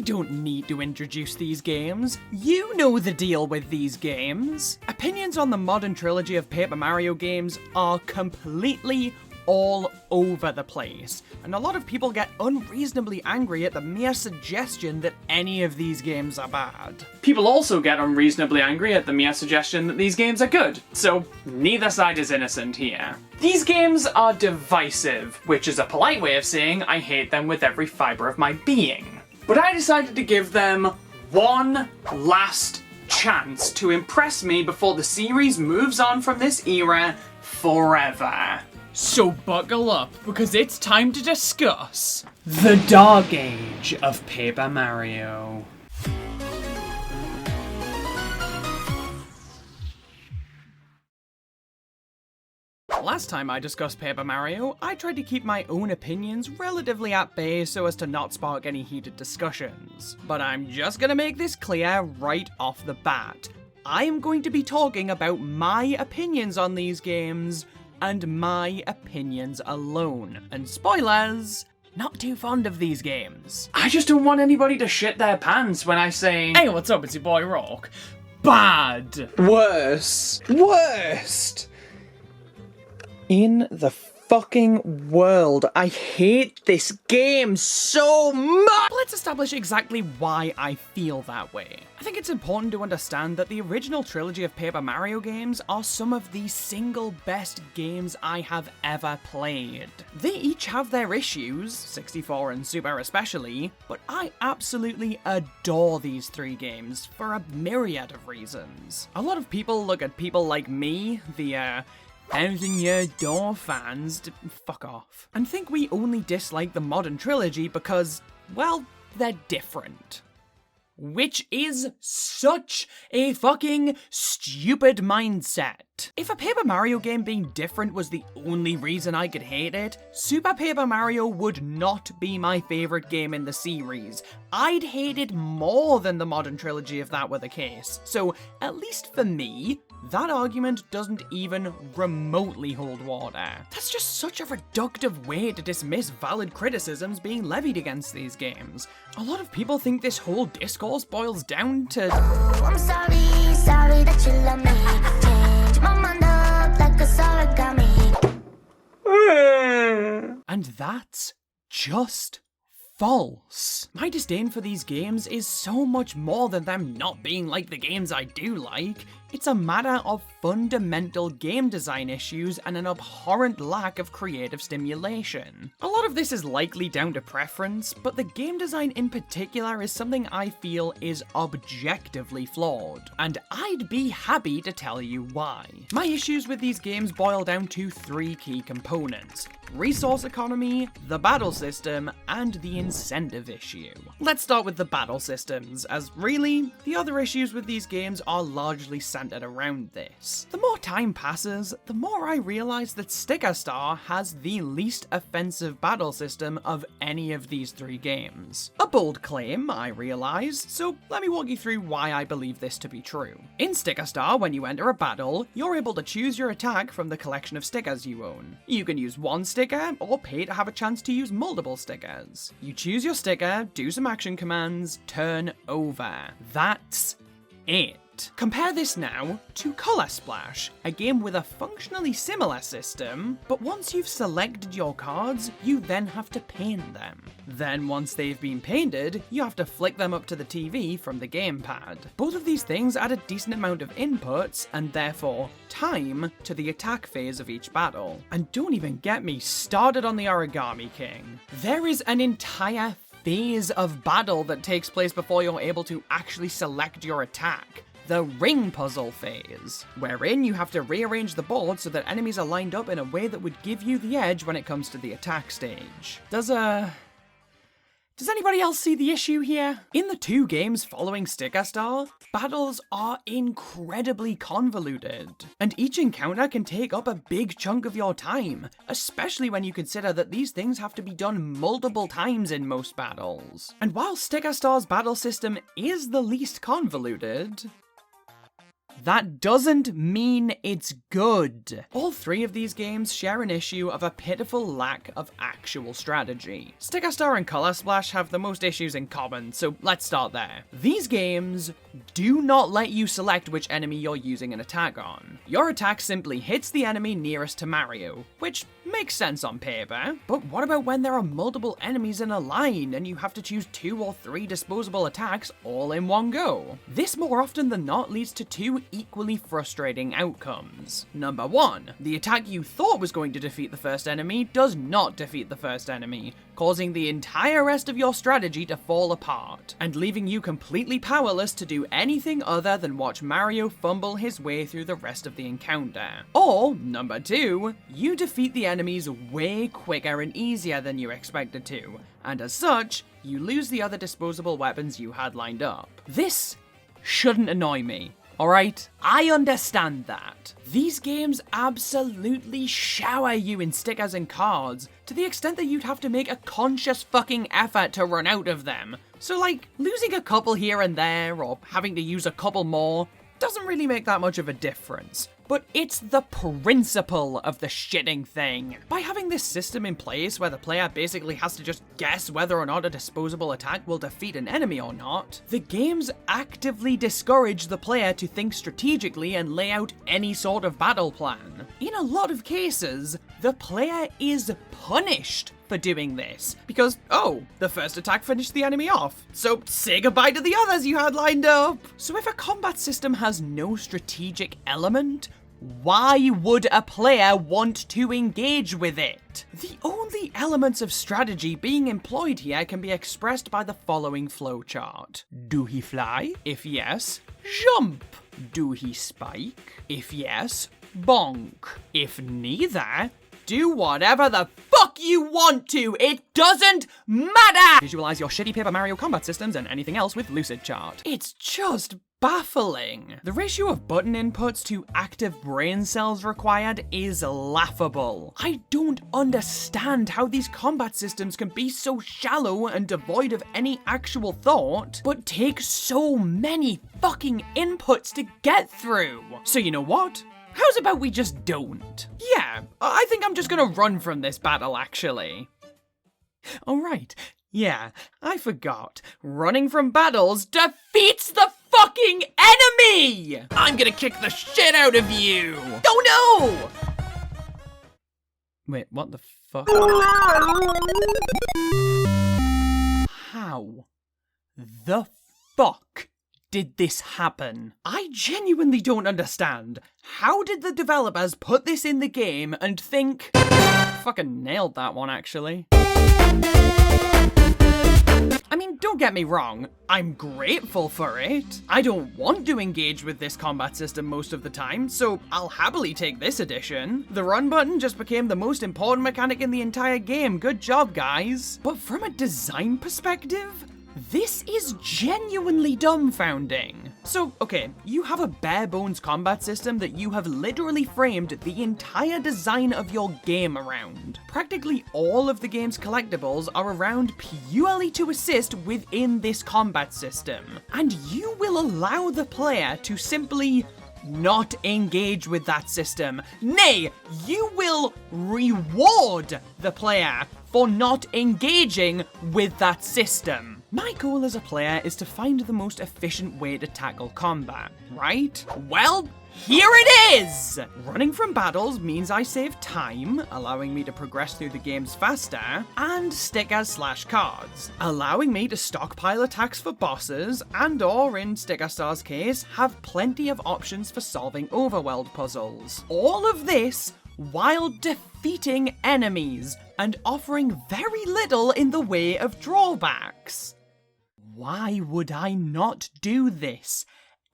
don't need to introduce these games. You know the deal with these games. Opinions on the modern trilogy of Paper Mario games are completely all over the place, and a lot of people get unreasonably angry at the mere suggestion that any of these games are bad. People also get unreasonably angry at the mere suggestion that these games are good, so neither side is innocent here. These games are divisive, which is a polite way of saying I hate them with every fibre of my being. But I decided to give them one last chance to impress me before the series moves on from this era forever. So buckle up, because it's time to discuss the Dark Age of Paper Mario. Last time I discussed Paper Mario, I tried to keep my own opinions relatively at bay so as to not spark any heated discussions. But I'm just gonna make this clear right off the bat. I am going to be talking about my opinions on these games, and my opinions alone. And spoilers, not too fond of these games. I just don't want anybody to shit their pants when I say, Hey, what's up? It's your boy Rock. Bad. Worst in the fucking world. I hate this game so much! Let's establish exactly why I feel that way. I think it's important to understand that the original trilogy of Paper Mario games are some of the single best games I have ever played. They each have their issues, 64 and Super especially, but I absolutely adore these three games for a myriad of reasons. A lot of people look at people like me, the 1000-year door fans, to fuck off, and think we only dislike the modern trilogy because, well, they're different. Which is such a fucking stupid mindset. If a Paper Mario game being different was the only reason I could hate it, Super Paper Mario would not be my favourite game in the series. I'd hate it more than the modern trilogy if that were the case. So, at least for me, that argument doesn't even remotely hold water. That's just such a reductive way to dismiss valid criticisms being levied against these games. A lot of people think this whole discourse boils down to I'm sorry that you love me. Change my mind up like a origami. and that's just false. My disdain for these games is so much more than them not being like the games I do like. It's a matter of fundamental game design issues and an abhorrent lack of creative stimulation. A lot of this is likely down to preference, but the game design in particular is something I feel is objectively flawed, and I'd be happy to tell you why. My issues with these games boil down to three key components: resource economy, the battle system, and the incentive issue. Let's start with the battle systems, as really, the other issues with these games are largely centered around this. The more time passes, the more I realize that Sticker Star has the least offensive battle system of any of these three games. A bold claim, I realize, so let me walk you through why I believe this to be true. In Sticker Star, when you enter a battle, you're able to choose your attack from the collection of stickers you own. You can use one sticker, or pay to have a chance to use multiple stickers. You choose your sticker, do some action commands, turn over. That's it. Compare this now to Color Splash, a game with a functionally similar system, but once you've selected your cards, you then have to paint them. Then once they've been painted, you have to flick them up to the TV from the gamepad. Both of these things add a decent amount of inputs, and therefore time, to the attack phase of each battle. And don't even get me started on the Origami King. There is an entire phase of battle that takes place before you're able to actually select your attack. The ring puzzle phase, wherein you have to rearrange the board so that enemies are lined up in a way that would give you the edge when it comes to the attack stage. Does anybody else see the issue here? In the two games following Sticker Star, battles are incredibly convoluted, and each encounter can take up a big chunk of your time, especially when you consider that these things have to be done multiple times in most battles. And while Sticker Star's battle system is the least convoluted, that doesn't mean it's good. All three of these games share an issue of a pitiful lack of actual strategy. Sticker Star and Color Splash have the most issues in common, so let's start there. These games do not let you select which enemy you're using an attack on. Your attack simply hits the enemy nearest to Mario, which makes sense on paper, but what about when there are multiple enemies in a line and you have to choose 2 or 3 disposable attacks all in one go? This more often than not leads to 2 equally frustrating outcomes. Number 1, the attack you thought was going to defeat the first enemy does not defeat the first enemy, causing the entire rest of your strategy to fall apart, and leaving you completely powerless to do anything other than watch Mario fumble his way through the rest of the encounter. Or, number 2, you defeat the enemies way quicker and easier than you expected to, and as such, you lose the other disposable weapons you had lined up. This shouldn't annoy me. Alright, I understand that. These games absolutely shower you in stickers and cards, to the extent that you'd have to make a conscious fucking effort to run out of them. So like, losing a couple here and there, or having to use a couple more, doesn't really make that much of a difference. But it's the principle of the shitting thing. By having this system in place where the player basically has to just guess whether or not a disposable attack will defeat an enemy or not, the games actively discourage the player to think strategically and lay out any sort of battle plan. In a lot of cases, the player is punished for doing this, because, oh, the first attack finished the enemy off, so say goodbye to the others you had lined up. So if a combat system has no strategic element, why would a player want to engage with it? The only elements of strategy being employed here can be expressed by the following flowchart. Do he fly? If yes, jump. Do he spike? If yes, bonk. If neither, do whatever the fuck you want to, it doesn't matter! Visualize your shitty Paper Mario combat systems and anything else with Lucidchart. It's just baffling. The ratio of button inputs to active brain cells required is laughable. I don't understand how these combat systems can be so shallow and devoid of any actual thought, but take so many fucking inputs to get through. So you know what? How's about we just don't? Yeah, I think I'm just gonna run from this battle, actually. Alright, yeah, I forgot. Running from battles defeats the fucking enemy! I'm gonna kick the shit out of you! Oh no! Wait, what the fuck? How the fuck did this happen? I genuinely don't understand. How did the developers put this in the game and think... Fucking nailed that one, actually. I mean, don't get me wrong, I'm grateful for it. I don't want to engage with this combat system most of the time, so I'll happily take this addition. The run button just became the most important mechanic in the entire game. Good job, guys. But from a design perspective, this is genuinely dumbfounding. So, okay, you have a bare bones combat system that you have literally framed the entire design of your game around. Practically all of the game's collectibles are around purely to assist within this combat system. And you will allow the player to simply not engage with that system. Nay, you will reward the player for not engaging with that system. My goal as a player is to find the most efficient way to tackle combat, right? Well, here it is! Running from battles means I save time, allowing me to progress through the games faster, and stickers/cards, allowing me to stockpile attacks for bosses, and or, in Sticker Star's case, have plenty of options for solving overworld puzzles. All of this while defeating enemies, and offering very little in the way of drawbacks. Why would I not do this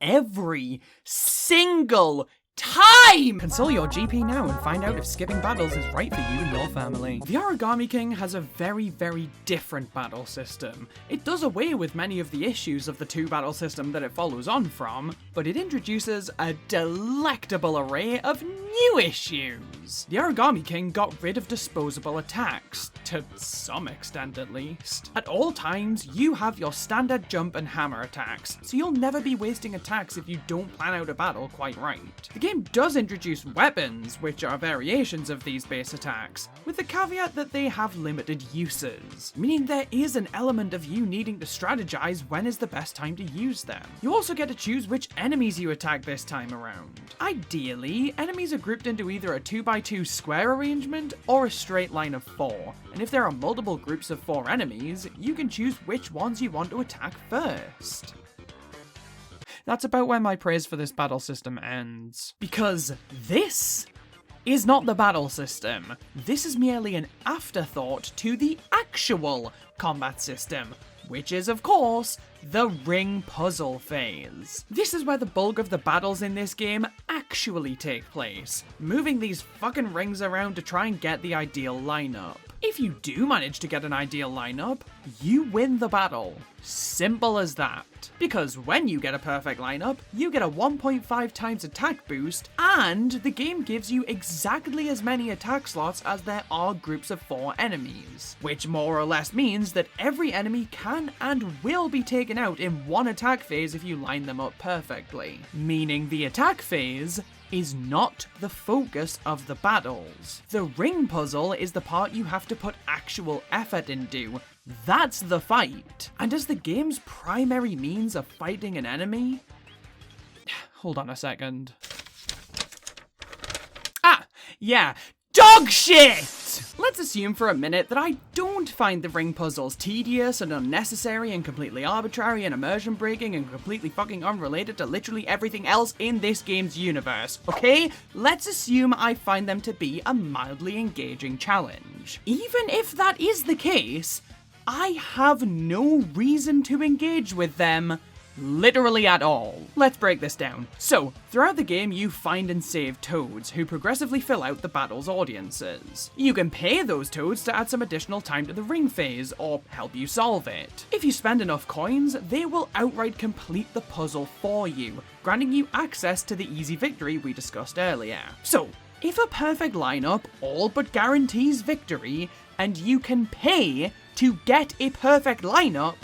every single time? Console your GP now and find out if skipping battles is right for you and your family. The Origami King has a very, very different battle system. It does away with many of the issues of the 2-battle system that it follows on from, but it introduces a delectable array of new issues. The Origami King got rid of disposable attacks, to some extent at least. At all times, you have your standard jump and hammer attacks, so you'll never be wasting attacks if you don't plan out a battle quite right. The game does introduce weapons, which are variations of these base attacks, with the caveat that they have limited uses, meaning there is an element of you needing to strategize when is the best time to use them. You also get to choose which enemies you attack this time around. Ideally, enemies are grouped into either a 2x2 square arrangement or a straight line of 4, and if there are multiple groups of 4 enemies, you can choose which ones you want to attack first. That's about where my praise for this battle system ends. Because this is not the battle system. This is merely an afterthought to the actual combat system, which is, of course, the ring puzzle phase. This is where the bulk of the battles in this game actually take place, moving these fucking rings around to try and get the ideal lineup. If you do manage to get an ideal lineup, you win the battle. Simple as that. Because when you get a perfect lineup, you get a 1.5 times attack boost, and the game gives you exactly as many attack slots as there are groups of 4 enemies. Which more or less means that every enemy can and will be taken out in one attack phase if you line them up perfectly. Meaning the attack phase is not the focus of the battles. The ring puzzle is the part you have to put actual effort into. That's the fight. And as the game's primary means of fighting an enemy... Hold on a second. Ah, yeah, dog shit! Let's assume for a minute that I don't find the ring puzzles tedious and unnecessary and completely arbitrary and immersion breaking and completely fucking unrelated to literally everything else in this game's universe, okay? Let's assume I find them to be a mildly engaging challenge. Even if that is the case, I have no reason to engage with them literally at all. Let's break this down. So, throughout the game you find and save toads, who progressively fill out the battle's audiences. You can pay those toads to add some additional time to the ring phase, or help you solve it. If you spend enough coins, they will outright complete the puzzle for you, granting you access to the easy victory we discussed earlier. So, if a perfect lineup all but guarantees victory, and you can pay to get a perfect lineup,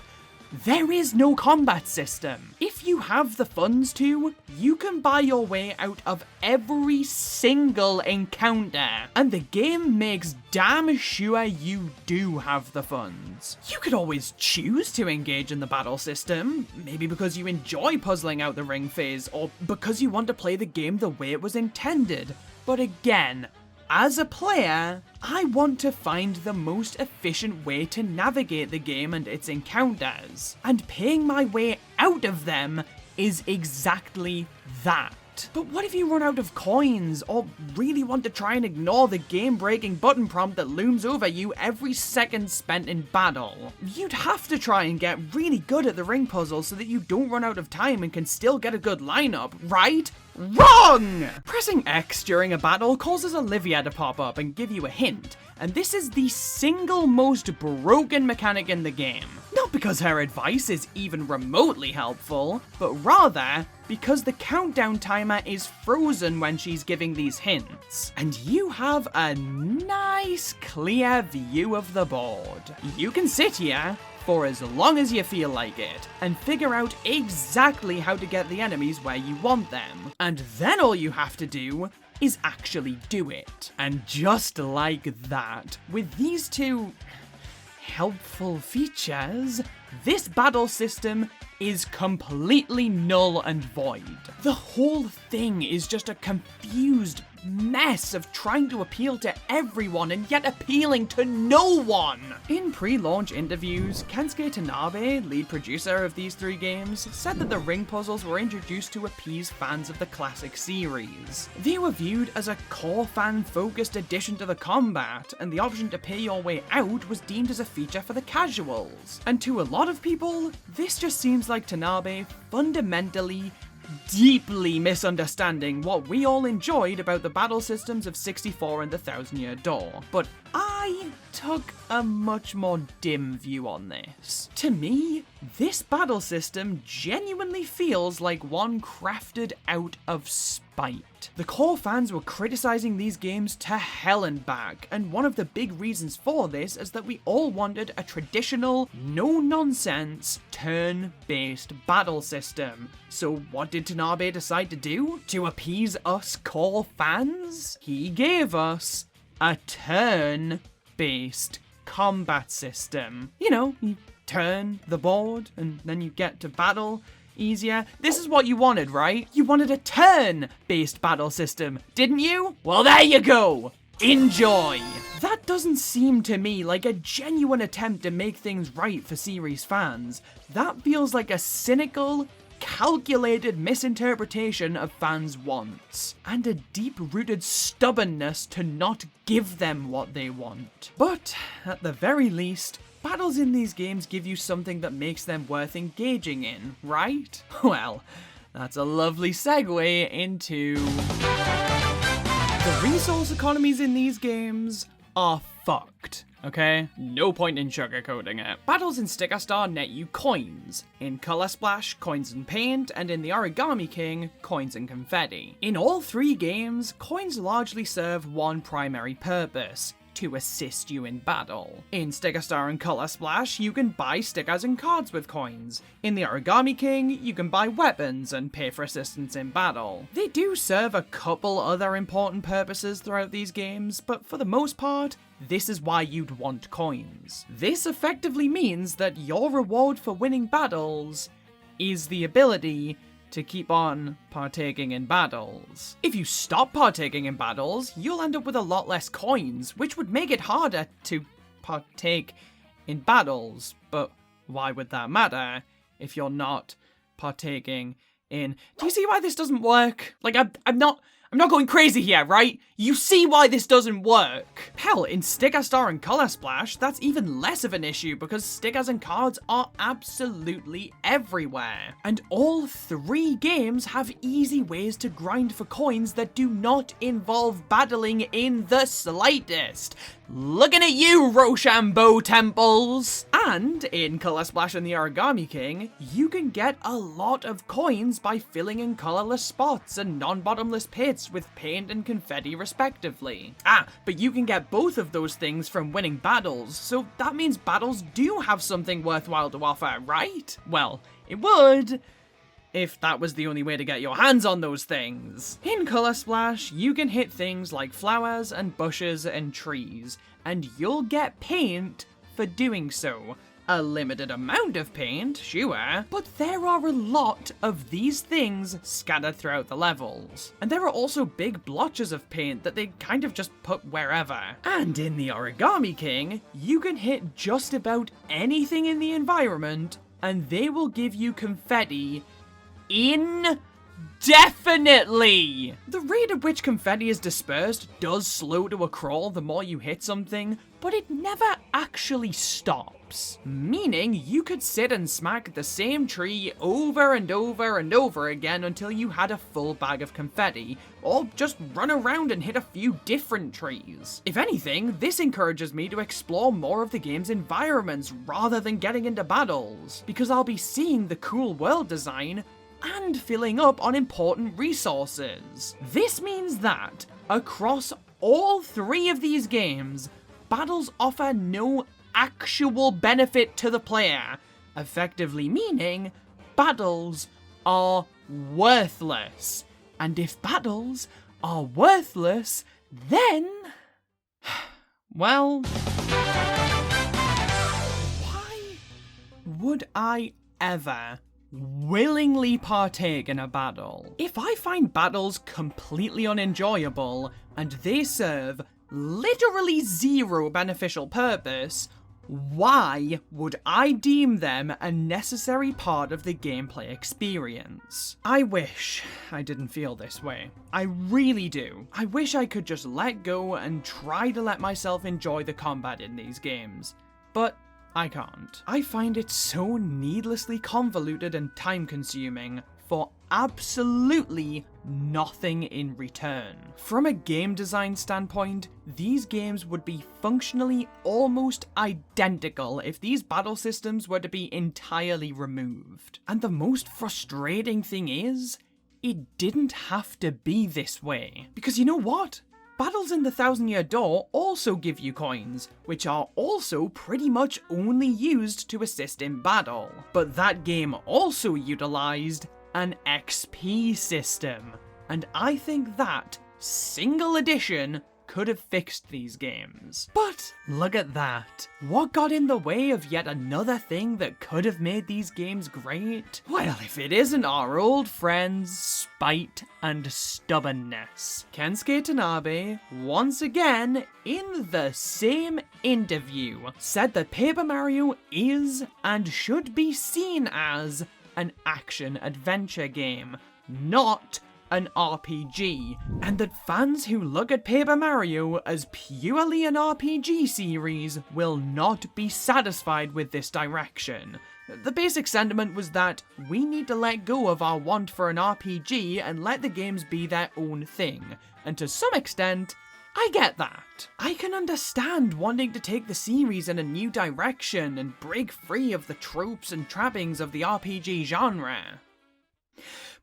there is no combat system. If you have the funds to, you can buy your way out of every single encounter, and the game makes damn sure you do have the funds. You could always choose to engage in the battle system, maybe because you enjoy puzzling out the ring phase, or because you want to play the game the way it was intended. But again, as a player, I want to find the most efficient way to navigate the game and its encounters, and paying my way out of them is exactly that. But what if you run out of coins, or really want to try and ignore the game-breaking button prompt that looms over you every second spent in battle? You'd have to try and get really good at the ring puzzle so that you don't run out of time and can still get a good lineup, right? Wrong! Pressing X during a battle causes Olivia to pop up and give you a hint, and this is the single most broken mechanic in the game. Not because her advice is even remotely helpful, but rather because the countdown timer is frozen when she's giving these hints, and you have a nice clear view of the board. You can sit here for as long as you feel like it, and figure out exactly how to get the enemies where you want them. And then all you have to do is actually do it. And just like that, with these two helpful features, this battle system is completely null and void. The whole thing is just a confused mess of trying to appeal to everyone and yet appealing to no one. In pre-launch interviews, Kensuke Tanabe, lead producer of these 3 games, said that the ring puzzles were introduced to appease fans of the classic series. They were viewed as a core fan-focused addition to the combat, and the option to pay your way out was deemed as a feature for the casuals. And to a lot of people, this just seems like Tanabe fundamentally deeply misunderstanding what we all enjoyed about the battle systems of 64 and the Thousand Year Door. But I took a much more dim view on this. To me, This battle system genuinely feels like one crafted out of spite. The core fans were criticizing these games to hell and back, and one of the big reasons for this is that we all wanted a traditional, no-nonsense, turn-based battle system. So what did Tanabe decide to do to appease us core fans? He gave us a turn-based combat system. You know, you turn the board and then you get to battle easier. This is what you wanted, right? You wanted a turn-based battle system, didn't you? Well, there you go! Enjoy! That doesn't seem to me like a genuine attempt to make things right for series fans. That feels like a cynical, calculated misinterpretation of fans' wants, and a deep-rooted stubbornness to not give them what they want. But, at the very least, battles in these games give you something that makes them worth engaging in, right? Well, that's a lovely segue into... The resource economies in these games are fucked, okay? No point in sugarcoating it. Battles in Sticker Star net you coins. In Color Splash, coins and paint, and in the Origami King, coins and confetti. In all three games, coins largely serve one primary purpose: to assist you in battle. In Sticker Star and Color Splash, you can buy stickers and cards with coins. In the Origami King, you can buy weapons and pay for assistance in battle. They do serve a couple other important purposes throughout these games, but for the most part, this is why you'd want coins. This effectively means that your reward for winning battles is the ability to keep on partaking in battles. If you stop partaking in battles, you'll end up with a lot less coins, which would make it harder to partake in battles. But why would that matter if you're not partaking in... Do you see why this doesn't work? Like, I'm not going crazy here, right? You see why this doesn't work. Hell, in Sticker Star and Color Splash, that's even less of an issue because stickers and cards are absolutely everywhere. And all three games have easy ways to grind for coins that do not involve battling in the slightest. Looking at you, Rochambeau Temples! And in Color Splash and the Origami King, you can get a lot of coins by filling in colorless spots and non-bottomless pits with paint and confetti respectively. But you can get both of those things from winning battles, so that means battles do have something worthwhile to offer, right? Well, it would, if that was the only way to get your hands on those things. In Color Splash, you can hit things like flowers and bushes and trees, and you'll get paint for doing so. A limited amount of paint, sure, but there are a lot of these things scattered throughout the levels. And there are also big blotches of paint that they kind of just put wherever. And in the Origami King, you can hit just about anything in the environment, and they will give you confetti indefinitely! The rate at which confetti is dispersed does slow to a crawl the more you hit something, but it never actually stops. Meaning you could sit and smack the same tree over and over and over again until you had a full bag of confetti, or just run around and hit a few different trees. If anything, this encourages me to explore more of the game's environments rather than getting into battles, because I'll be seeing the cool world design and filling up on important resources. This means that, across all three of these games, battles offer no actual benefit to the player, effectively meaning battles are worthless. And if battles are worthless, then... well... why would I ever willingly partake in a battle? If I find battles completely unenjoyable and they serve literally zero beneficial purpose, why would I deem them a necessary part of the gameplay experience? I wish I didn't feel this way. I really do. I wish I could just let go and try to let myself enjoy the combat in these games. But I can't. I find it so needlessly convoluted and time-consuming for absolutely nothing in return. From a game design standpoint, these games would be functionally almost identical if these battle systems were to be entirely removed. And the most frustrating thing is, it didn't have to be this way. Because you know what? Battles in the Thousand Year Door also give you coins, which are also pretty much only used to assist in battle. But that game also utilized an XP system, and I think that single edition could have fixed these games. But look at that. What got in the way of yet another thing that could have made these games great? Well, if it isn't our old friends, spite and stubbornness. Kensuke Tanabe, once again, in the same interview, said that Paper Mario is and should be seen as an action-adventure game, not an RPG, and that fans who look at Paper Mario as purely an RPG series will not be satisfied with this direction. The basic sentiment was that we need to let go of our want for an RPG and let the games be their own thing, and to some extent, I get that. I can understand wanting to take the series in a new direction and break free of the tropes and trappings of the RPG genre.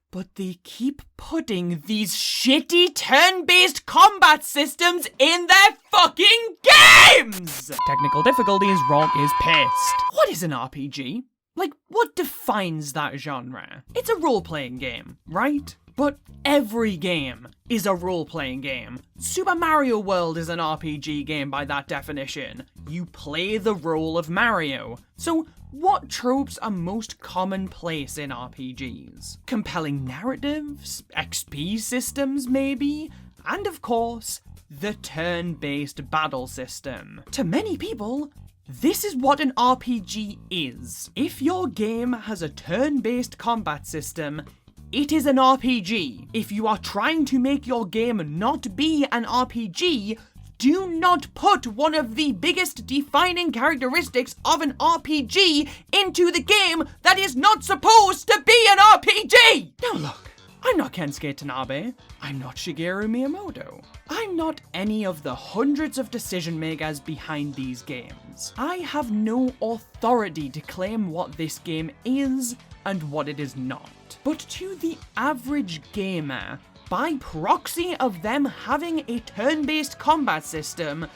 But they keep putting these shitty turn-based combat systems in their fucking games! Technical difficulties, Rock is pissed. What is an RPG? Like, what defines that genre? It's a role-playing game, right? But every game is a role-playing game. Super Mario World is an RPG game by that definition. You play the role of Mario. So, what tropes are most commonplace in RPGs? Compelling narratives? XP systems, maybe? And of course, the turn-based battle system. To many people, this is what an RPG is. If your game has a turn-based combat system, it is an RPG. If you are trying to make your game not be an RPG, do not put one of the biggest defining characteristics of an RPG into the game that is not supposed to be an RPG! Now look, I'm not Kensuke Tanabe, I'm not Shigeru Miyamoto, I'm not any of the hundreds of decision makers behind these games. I have no authority to claim what this game is and what it is not. But to the average gamer, by proxy of them having a turn-based combat system,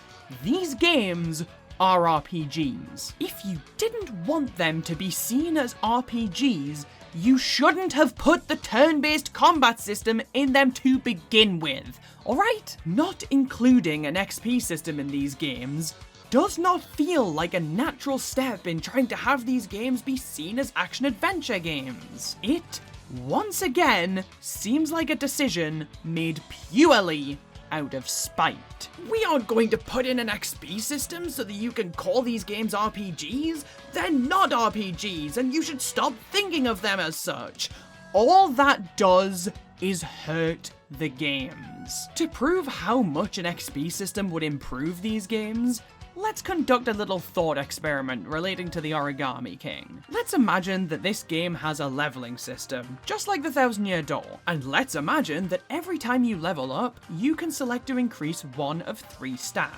these games are RPGs. If you didn't want them to be seen as RPGs, you shouldn't have put the turn-based combat system in them to begin with, alright? Not including an XP system in these games does not feel like a natural step in trying to have these games be seen as action-adventure games. It, once again, seems like a decision made purely out of spite. We aren't going to put in an XP system so that you can call these games RPGs. They're not RPGs, and you should stop thinking of them as such. All that does is hurt the games. To prove how much an XP system would improve these games, let's conduct a little thought experiment relating to the Origami King. Let's imagine that this game has a leveling system, just like the Thousand Year Door. And let's imagine that every time you level up, you can select to increase one of 3 stats.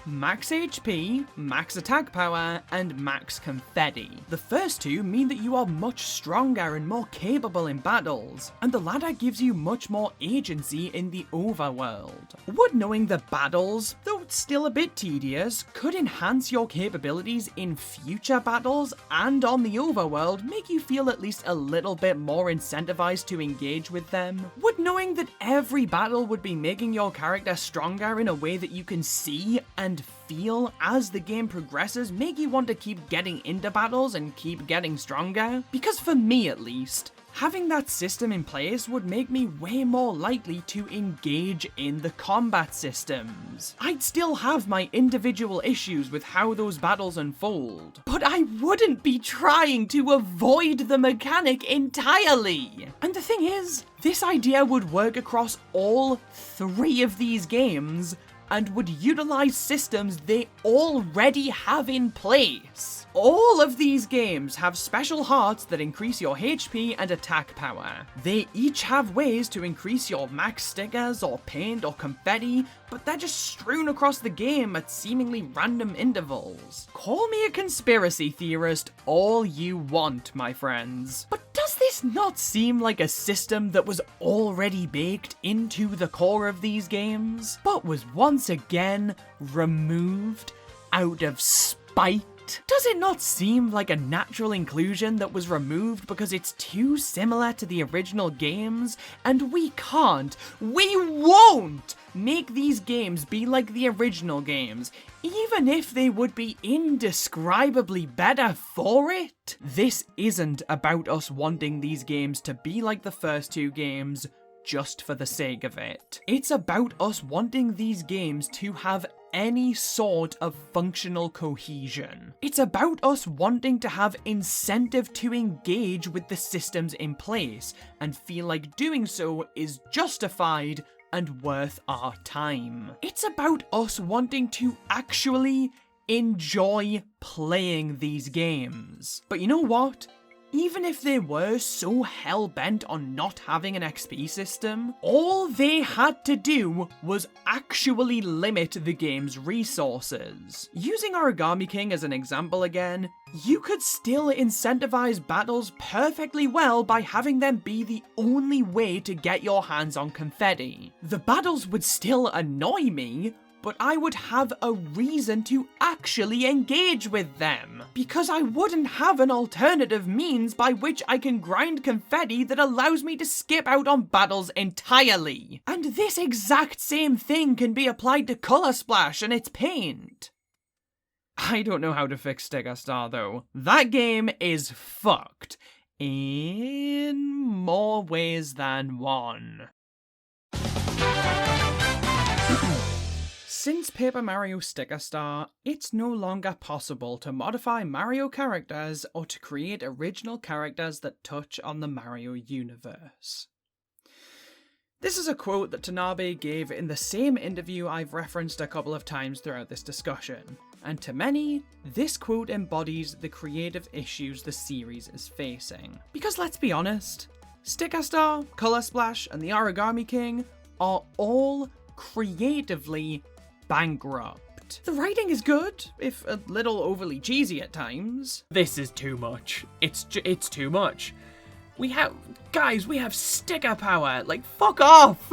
Max HP, max attack power, and max confetti. The first two mean that you are much stronger and more capable in battles, and the latter gives you much more agency in the overworld. Would knowing the battles, though still a bit tedious, could enhance your capabilities in future battles and on the overworld make you feel at least a little bit more incentivized to engage with them? Would knowing that every battle would be making your character stronger in a way that you can see and feel as the game progresses make you want to keep getting into battles and keep getting stronger? Because for me at least, having that system in place would make me way more likely to engage in the combat systems. I'd still have my individual issues with how those battles unfold, but I wouldn't be trying to avoid the mechanic entirely. And the thing is, this idea would work across all 3 of these games, and would utilize systems they already have in place. All of these games have special hearts that increase your HP and attack power. They each have ways to increase your max stickers or paint or confetti, but they're just strewn across the game at seemingly random intervals. Call me a conspiracy theorist all you want, my friends. But does this not seem like a system that was already baked into the core of these games, but was once again removed out of spite? Does it not seem like a natural inclusion that was removed because it's too similar to the original games? And we won't make these games be like the original games, even if they would be indescribably better for it. This isn't about us wanting these games to be like the first two games just for the sake of it. It's about us wanting these games to have any sort of functional cohesion. It's about us wanting to have incentive to engage with the systems in place and feel like doing so is justified and worth our time. It's about us wanting to actually enjoy playing these games. But you know what? Even if they were so hell-bent on not having an XP system, all they had to do was actually limit the game's resources. Using Origami King as an example again, you could still incentivize battles perfectly well by having them be the only way to get your hands on confetti. The battles would still annoy me, but I would have a reason to actually engage with them, because I wouldn't have an alternative means by which I can grind confetti that allows me to skip out on battles entirely. And this exact same thing can be applied to Color Splash and its paint. I don't know how to fix Sticker Star though. That game is fucked in more ways than one. Since Paper Mario Sticker Star, it's no longer possible to modify Mario characters or to create original characters that touch on the Mario universe. This is a quote that Tanabe gave in the same interview I've referenced a couple of times throughout this discussion, and to many, this quote embodies the creative issues the series is facing. Because let's be honest, Sticker Star, Color Splash, and the Origami King are all creatively bankrupt. The writing is good, if a little overly cheesy at times. This is too much. It's too much. We have sticker power. Like, fuck off.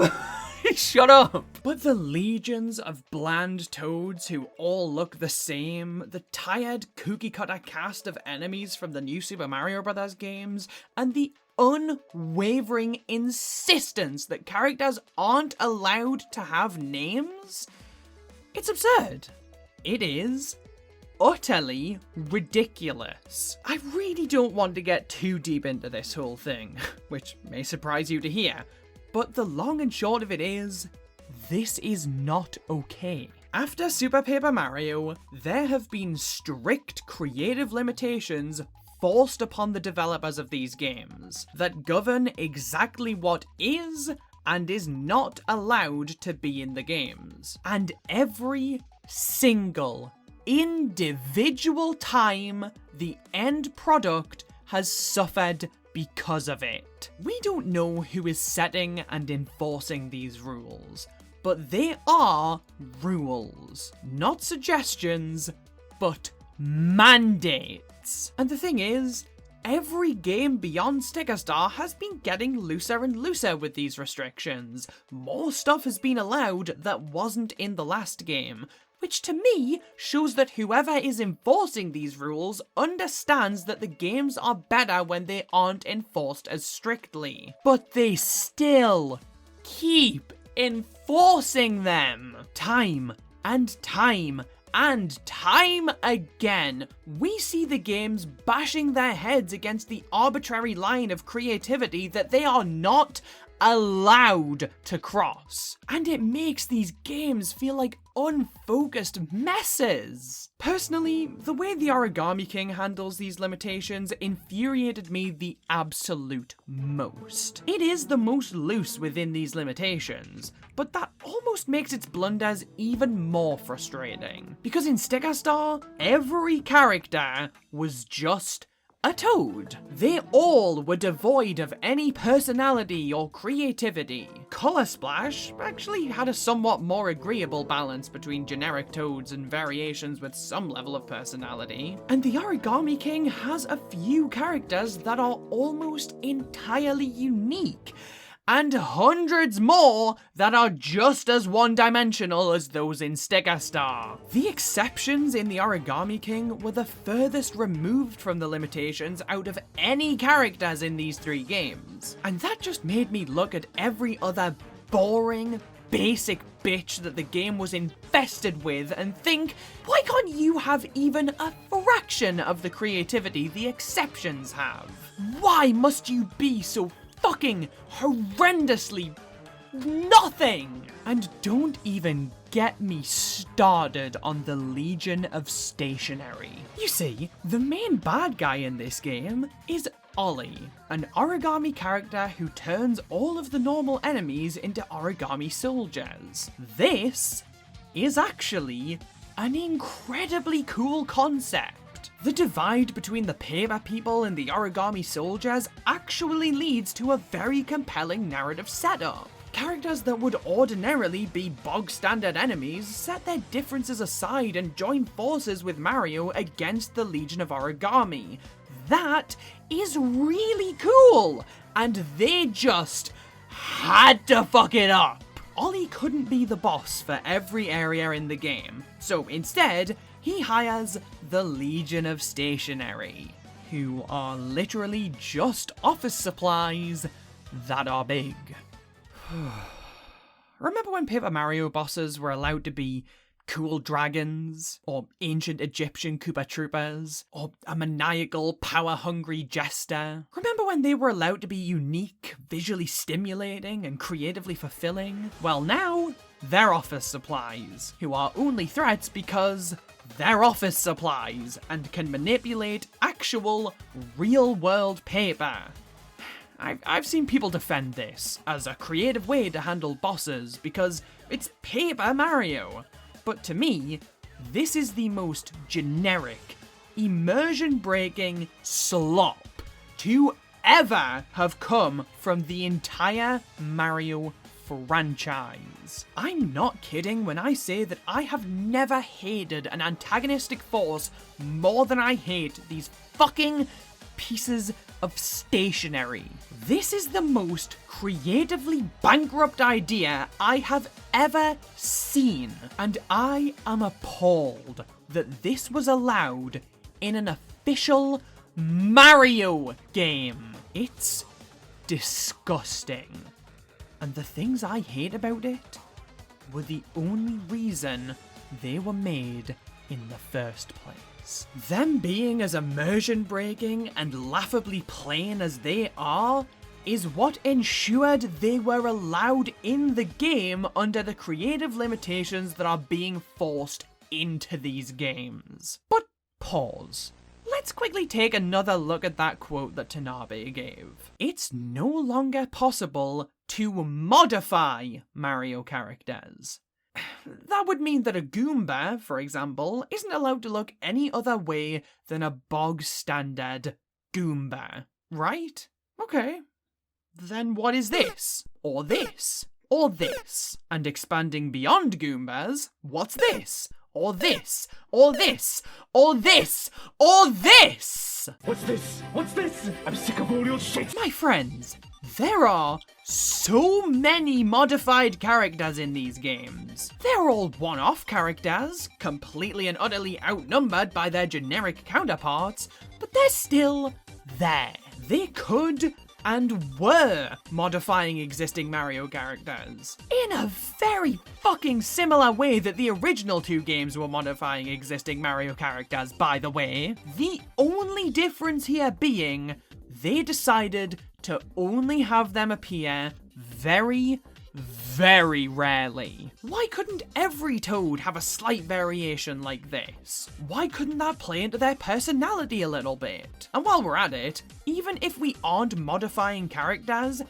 Shut up. But the legions of bland toads who all look the same, the tired cookie cutter cast of enemies from the new Super Mario Bros. Games, and the unwavering insistence that characters aren't allowed to have names? It's absurd. It is utterly ridiculous. I really don't want to get too deep into this whole thing, which may surprise you to hear, but the long and short of it is, this is not okay. After Super Paper Mario, there have been strict creative limitations forced upon the developers of these games that govern exactly what is and is not allowed to be in the games. And every single individual time, the end product has suffered because of it. We don't know who is setting and enforcing these rules, but they are rules. Not suggestions, but mandates. And the thing is, every game beyond Sticker Star has been getting looser and looser with these restrictions. More stuff has been allowed that wasn't in the last game, which to me shows that whoever is enforcing these rules understands that the games are better when they aren't enforced as strictly. But they still keep enforcing them. Time and time and time again, we see the games bashing their heads against the arbitrary line of creativity that they are not allowed to cross. And it makes these games feel like unfocused messes. Personally, the way the Origami King handles these limitations infuriated me the absolute most. It is the most loose within these limitations, but that almost makes its blunders even more frustrating. Because in Sticker Star, every character was just a toad. They all were devoid of any personality or creativity. Color Splash actually had a somewhat more agreeable balance between generic toads and variations with some level of personality. And the Origami King has a few characters that are almost entirely unique, and hundreds more that are just as one-dimensional as those in Sticker Star. The exceptions in the Origami King were the furthest removed from the limitations out of any characters in these 3 games. And that just made me look at every other boring, basic bitch that the game was infested with and think, why can't you have even a fraction of the creativity the exceptions have? Why must you be so fucking horrendously nothing? And don't even get me started on the Legion of Stationery. You see, the main bad guy in this game is Ollie, an origami character who turns all of the normal enemies into origami soldiers. This is actually an incredibly cool concept. The divide between the paper people and the origami soldiers actually leads to a very compelling narrative setup. Characters that would ordinarily be bog-standard enemies set their differences aside and join forces with Mario against the Legion of Origami. That is really cool, and they just had to fuck it up. Ollie couldn't be the boss for every area in the game, so instead, he hires the Legion of Stationery, who are literally just office supplies that are big. Remember when Paper Mario bosses were allowed to be cool dragons, or ancient Egyptian Koopa Troopas, or a maniacal, power-hungry jester? Remember when they were allowed to be unique, visually stimulating, and creatively fulfilling? Well now, they're office supplies, who are only threats because they're office supplies, and can manipulate actual, real-world paper. I've seen people defend this as a creative way to handle bosses because it's Paper Mario. But to me, this is the most generic, immersion-breaking slop to ever have come from the entire Mario franchise. I'm not kidding when I say that I have never hated an antagonistic force more than I hate these fucking pieces of stationery. This is the most creatively bankrupt idea I have ever seen, and I am appalled that this was allowed in an official Mario game. It's disgusting. And the things I hate about it were the only reason they were made in the first place. Them being as immersion-breaking and laughably plain as they are is what ensured they were allowed in the game under the creative limitations that are being forced into these games. But pause. Let's quickly take another look at that quote that Tanabe gave. It's no longer possible to modify Mario characters. That would mean that a Goomba, for example, isn't allowed to look any other way than a bog-standard Goomba, right? Okay. Then what is this? Or this? Or this? And expanding beyond Goombas, what's this? Or this? Or this? Or this? Or this? What's this? What's this? I'm sick of all your shit! My friends, there are so many modified characters in these games. They're all one-off characters, completely and utterly outnumbered by their generic counterparts, but they're still there. They could and were modifying existing Mario characters in a very fucking similar way that the original 2 games were modifying existing Mario characters, by the way. The only difference here being they decided to only have them appear Very, very rarely. Why couldn't every Toad have a slight variation like this? Why couldn't that play into their personality a little bit? And while we're at it, even if we aren't modifying characters,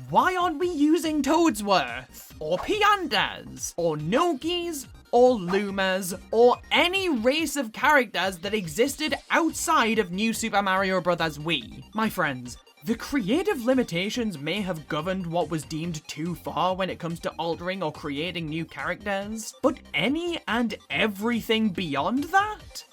why aren't we using Toadsworth, or Piandas, or Nogis, or Lumas, or any race of characters that existed outside of New Super Mario Bros. Wii? My friends, the creative limitations may have governed what was deemed too far when it comes to altering or creating new characters, but any and everything beyond that?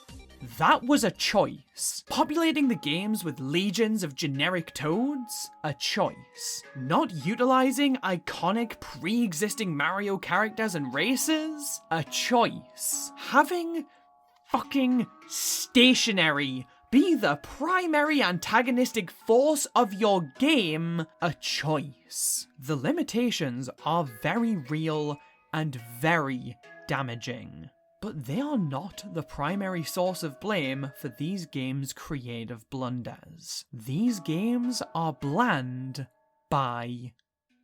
That was a choice. Populating the games with legions of generic Toads? A choice. Not utilizing iconic pre-existing Mario characters and races? A choice. Having fucking stationary be the primary antagonistic force of your game? A choice. The limitations are very real and very damaging. But they are not the primary source of blame for these games' creative blunders. These games are bland by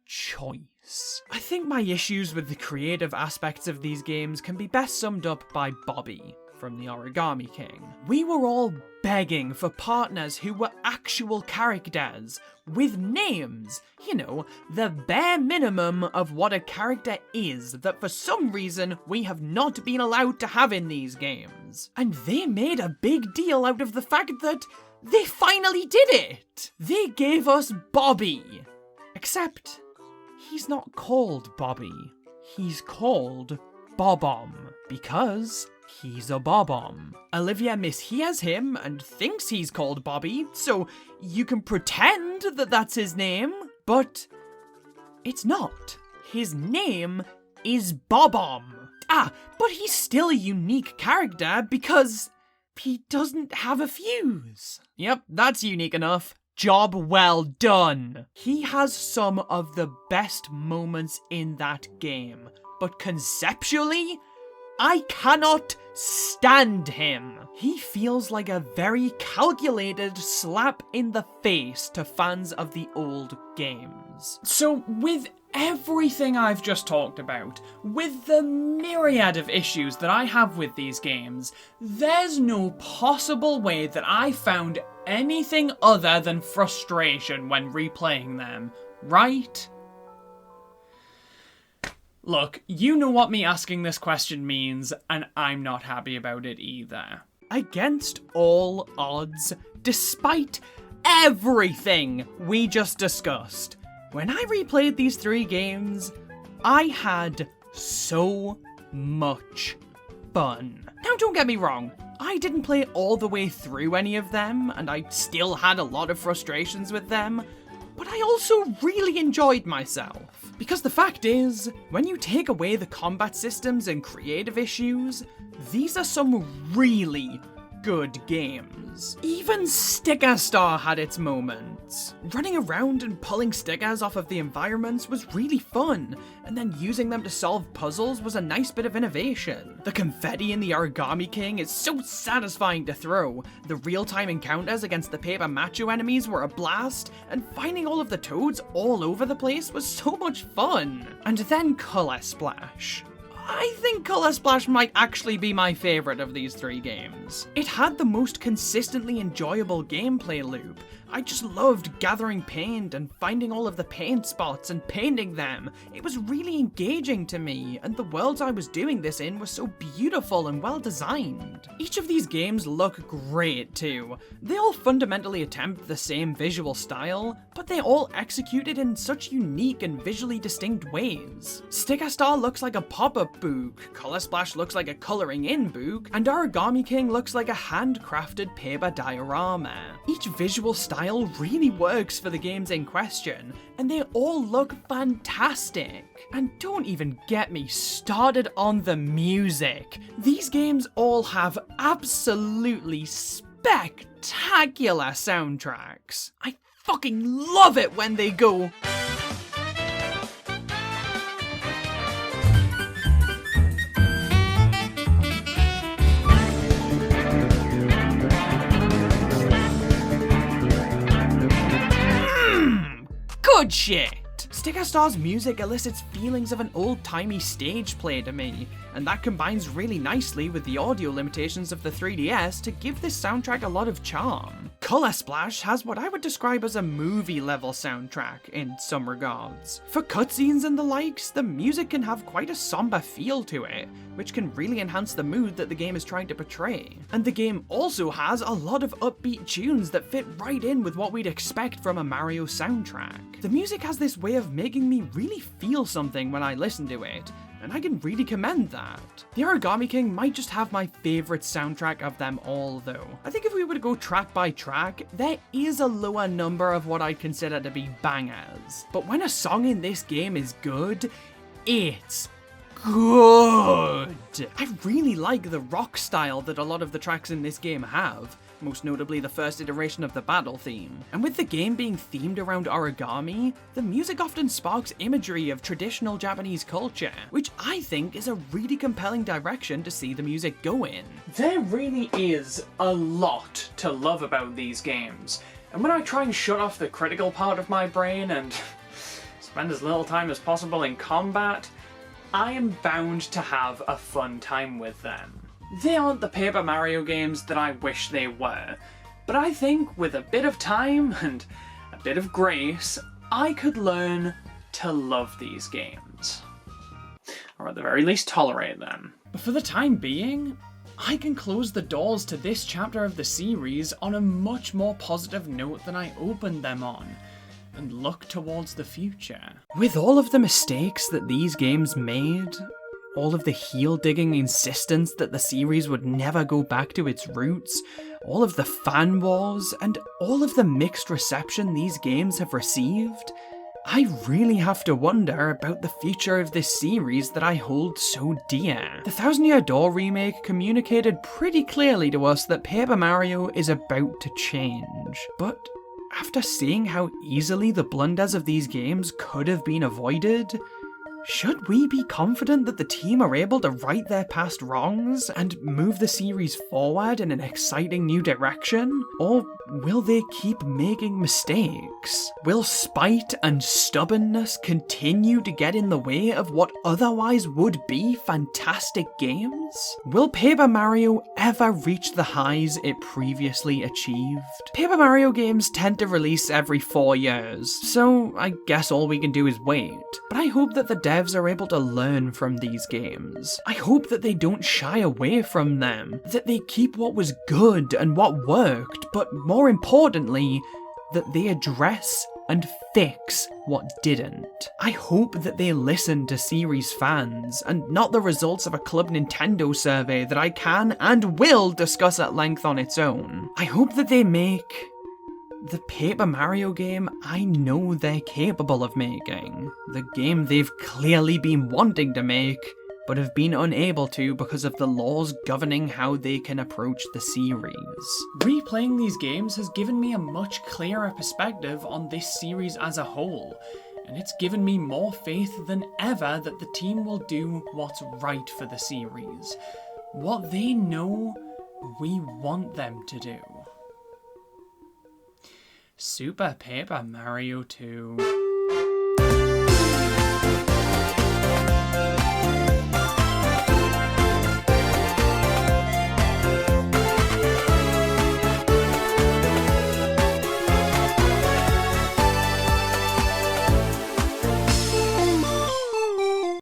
choice. I think my issues with the creative aspects of these games can be best summed up by Bobby from the Origami King. We were all begging for partners who were actual characters, with names. You know, the bare minimum of what a character is that for some reason we have not been allowed to have in these games. And they made a big deal out of the fact that they finally did it! They gave us Bobby. Except, he's not called Bobby. He's called Bob-omb, because he's a Bob-omb. Olivia mishears him and thinks he's called Bobby, so you can pretend that that's his name, but it's not. His name is Bob-omb. But he's still a unique character because he doesn't have a fuse. Yep, that's unique enough. Job well done. He has some of the best moments in that game, but conceptually, I cannot stand him. He feels like a very calculated slap in the face to fans of the old games. So, with everything I've just talked about, with the myriad of issues that I have with these games, there's no possible way that I found anything other than frustration when replaying them, right? Look, you know what me asking this question means, and I'm not happy about it either. Against all odds, despite everything we just discussed, when I replayed these three games, I had so much fun. Now don't get me wrong, I didn't play all the way through any of them, and I still had a lot of frustrations with them, but I also really enjoyed myself. Because the fact is, when you take away the combat systems and creative issues, these are some really good games. Even Sticker Star had its moments. Running around and pulling stickers off of the environments was really fun, and then using them to solve puzzles was a nice bit of innovation. The confetti in the Origami King is so satisfying to throw. The real-time encounters against the paper macho enemies were a blast, and finding all of the Toads all over the place was so much fun. And then Color Splash. I think Color Splash might actually be my favourite of these three games. It had the most consistently enjoyable gameplay loop. I just loved gathering paint and finding all of the paint spots and painting them. It was really engaging to me, and the worlds I was doing this in were so beautiful and well designed. Each of these games look great too. They all fundamentally attempt the same visual style, but they all execute it in such unique and visually distinct ways. Sticker Star looks like a pop-up book, Color Splash looks like a colouring in book, and Origami King looks like a handcrafted paper diorama. Each visual style really works for the games in question, and they all look fantastic. And don't even get me started on the music. These games all have absolutely spectacular soundtracks. I fucking love it when they go... Good shit! Sticker Star's music elicits feelings of an old-timey stage play to me, and that combines really nicely with the audio limitations of the 3DS to give this soundtrack a lot of charm. Color Splash has what I would describe as a movie-level soundtrack in some regards. For cutscenes and the likes, the music can have quite a somber feel to it, which can really enhance the mood that the game is trying to portray. And the game also has a lot of upbeat tunes that fit right in with what we'd expect from a Mario soundtrack. The music has this way of making me really feel something when I listen to it, and I can really commend that. The Origami King might just have my favourite soundtrack of them all though. I think if we were to go track by track, there is a lower number of what I'd consider to be bangers. But when a song in this game is good, it's good! I really like the rock style that a lot of the tracks in this game have, most notably the first iteration of the battle theme. And with the game being themed around origami, the music often sparks imagery of traditional Japanese culture, which I think is a really compelling direction to see the music go in. There really is a lot to love about these games, and when I try and shut off the critical part of my brain and spend as little time as possible in combat, I am bound to have a fun time with them. They aren't the Paper Mario games that I wish they were, but I think with a bit of time and a bit of grace, I could learn to love these games. Or at the very least tolerate them. But for the time being, I can close the doors to this chapter of the series on a much more positive note than I opened them on, and look towards the future. With all of the mistakes that these games made, all of the heel-digging insistence that the series would never go back to its roots, all of the fan wars, and all of the mixed reception these games have received, I really have to wonder about the future of this series that I hold so dear. The Thousand Year Door remake communicated pretty clearly to us that Paper Mario is about to change, but after seeing how easily the blunders of these games could have been avoided, should we be confident that the team are able to right their past wrongs and move the series forward in an exciting new direction? Or will they keep making mistakes? Will spite and stubbornness continue to get in the way of what otherwise would be fantastic games? Will Paper Mario ever reach the highs it previously achieved? Paper Mario games tend to release every 4 years, so I guess all we can do is wait. But I hope that the devs are able to learn from these games. I hope that they don't shy away from them, that they keep what was good and what worked, but more importantly, that they address and fix what didn't. I hope that they listen to series fans, and not the results of a Club Nintendo survey that I can and will discuss at length on its own. I hope that they make the Paper Mario game I know they're capable of making. The game they've clearly been wanting to make, but have been unable to because of the laws governing how they can approach the series. Replaying these games has given me a much clearer perspective on this series as a whole, and it's given me more faith than ever that the team will do what's right for the series. What they know we want them to do. Super Paper Mario 2.